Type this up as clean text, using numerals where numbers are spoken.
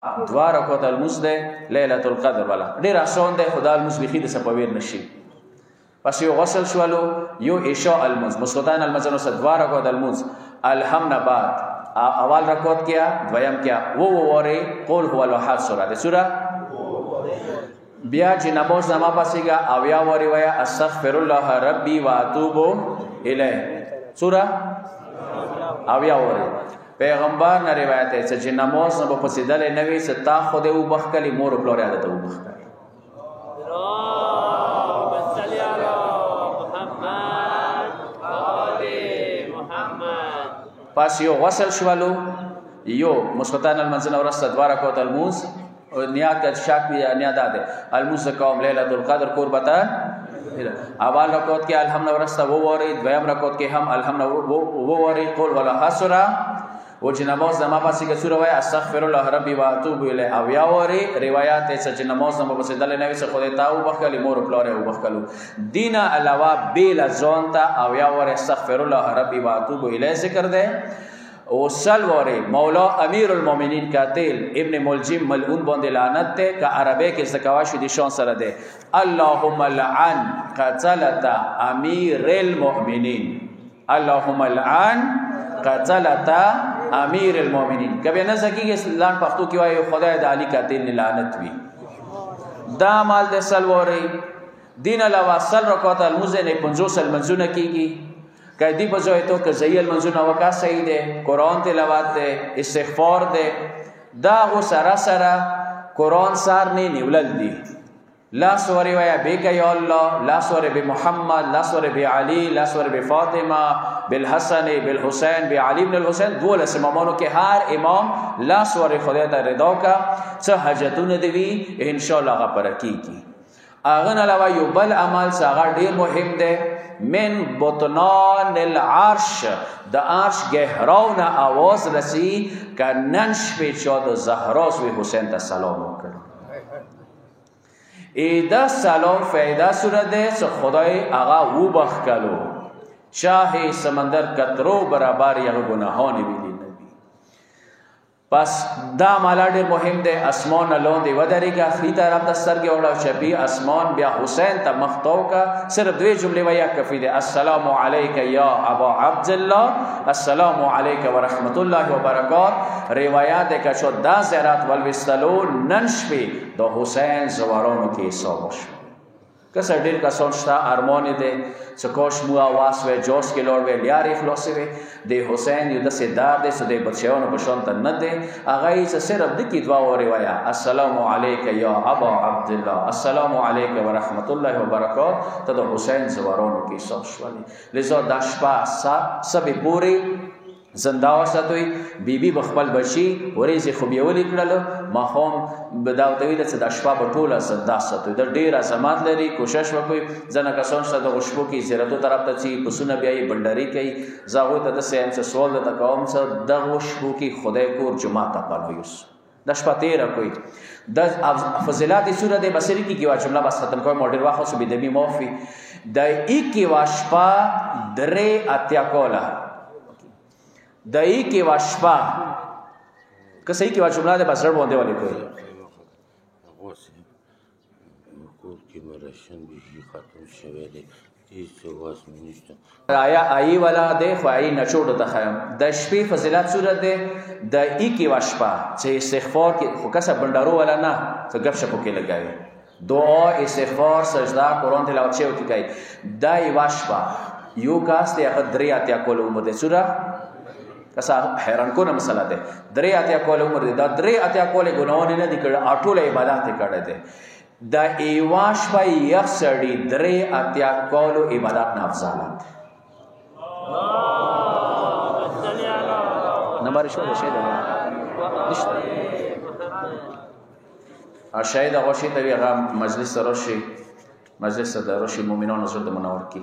2 رکعات الموز ده ليله القدر والا ډیر آسان ده خدای الموز بخید سپویر نشي پس یو غسل شوالو یو عشاء الموز مسلطان المزنو سے 2 رکعات الموز الحمد بعد اول رکعت کیا دویم کیا وہ وری قول هو الاحد سورہ سورہ بیا چې نماز نما پاسیگا اویا وری ویا استغفر الله ربی و اتوب الیه سورہ اویا وری پیغمبر نه روایت ہے چې نماز نه په سیدل نوی ستا خود او بخکلی مور پلور عادت او بخکلی پس یو غسل شوالو یو مسلطان المنزل ورست 2 رکعات الموز نیاد کا شاک بھی نیاد آدھے الموز قوم لیلۃ القدر قربتا اول رکعت کے الحمد ورست وہ وری دویم رکعت کے ہم الحمد وہ وری قول ولا حسرا وہ نماز نما پاسی کے سورہ ہے استغفر الله ربی و اتوب الیہ او یا وری روایت ہے چې نماز نما پاسی دل نبی سے خدای تا او بخلی مور پلور او بخلو دین علاوہ بیل زونتا او یا وری استغفر الله ربی و اتوب الیہ ذکر دے او سلوری مولا امیر المومنین قاتل ابن ملجم ملعون باندې لعنت ته کا عربی کې زکواش دي شان سره ده اللهم لعن قتلت امیر المؤمنین اللهم لعن قتلت امیر المؤمنین کبھی نہ سکی لان پختو کی وای خدای د علی قاتل نے لعنت وی دا مال د سلوری دین علاوه سل رکعات الموز نه 50 المنزونه کیږي کدی بجوی تو که زیل منزونه وکا صحیح ده قرآن تلاوت ده استغفار ده دا غو سرا سرا قرآن سار نه نیولل دی لا سوری ویا بیکا یا اللہ لا سوری بی محمد لا سوری بی علی لا سوری بی فاطمہ بالحسن بالحسین بی علی بن الحسین دول امامانو که هر امام لا سوری خدای تا رضا کا چه حجتون دوی انشاءاللہ غا پرکی کی اغن علاوه یو بل عمل ساغر دیر مهم ده من بطنان العرش دا عرش گهراون آواز رسی که ننش پیچاد زهراز وی حسین تا سلام کرد ایده سلام فیده سورده سو خدای آغا او بخکلو شاه سمندر کترو برابر یغ گناهانی بیدی نبی پس دا مالا ډیر مهم ده اسمان لون دی ودری کا خری طرف دستر کې اوړه شبی اسمان بیا حسین ته مختو کا صرف دوی جمله ویا کفی ده السلام علیک یا ابا عبد الله السلام علیک ورحمت الله وبرکات روایت کا شو دا زرات والوستلو ننشبی د حسین زوارونو کې حساب شو کس ډیر کا سوچتا ارمان ده سکوش مو आवाज و جوش کې لور و لیاري خلاصي و د حسین یو د سیدار ده سده بچیانو بشون ته نه ده اغه یې صرف د کی دعا او روایت السلام علیک یا ابا عبد الله السلام علیک ورحمت الله وبرکات ته د حسین زوارونو کې حساب شولې لذا د شپه سب پوری زنده وساتوي بیبي بخبل بشي ورېزي خو بيولې کړل ما هم بداوتوي د شپه په ټوله زنده ساتوي د ډیر عظمت لري کوشش وکړي ځنه کسان شته د غشبو کې زیرتو طرف ته چی پسونه بیاي بندري کوي زاغو ته د سیم څه سوال د قوم څه د غشبو کې خدای کور جمعه ته پنويس د شپه تیر کوي د فضیلات سوره بصری کی کیوا جمله بس ختم کوي ماډل واخو سو بيدبي موفي د اکی واشپا درې اتیا کولا دای کی واشپا کسې کی وا جمله د بسر باندې ولې کوي کور کې مرشن به ختم شوه دي هیڅ واس نشته آی والا د خوای نچوډ ته خیم د شپې فضیلت صورت ده د اکی واشپا چې استغفار کې خو کسه بندارو والا نه څه غب شپو کې لګاوي دعا استغفار سجدا قرآن تلاوت شی وکي کوي دای واشپا یو کاس ته هغه درې اتیا کول عمر ده سوره کسا حیران کو نه مسله ده درې اتیا کول عمر ده دا درې اتیا کول ګناونه نه دي کړه اټوله عبادت کړه ده دا ایواش په یخ سړی درې اتیا کول عبادت نه افضل نمبر شو شه ده نشته شاید هغه شی ته هغه مجلس روشي مؤمنانو زړه منور کی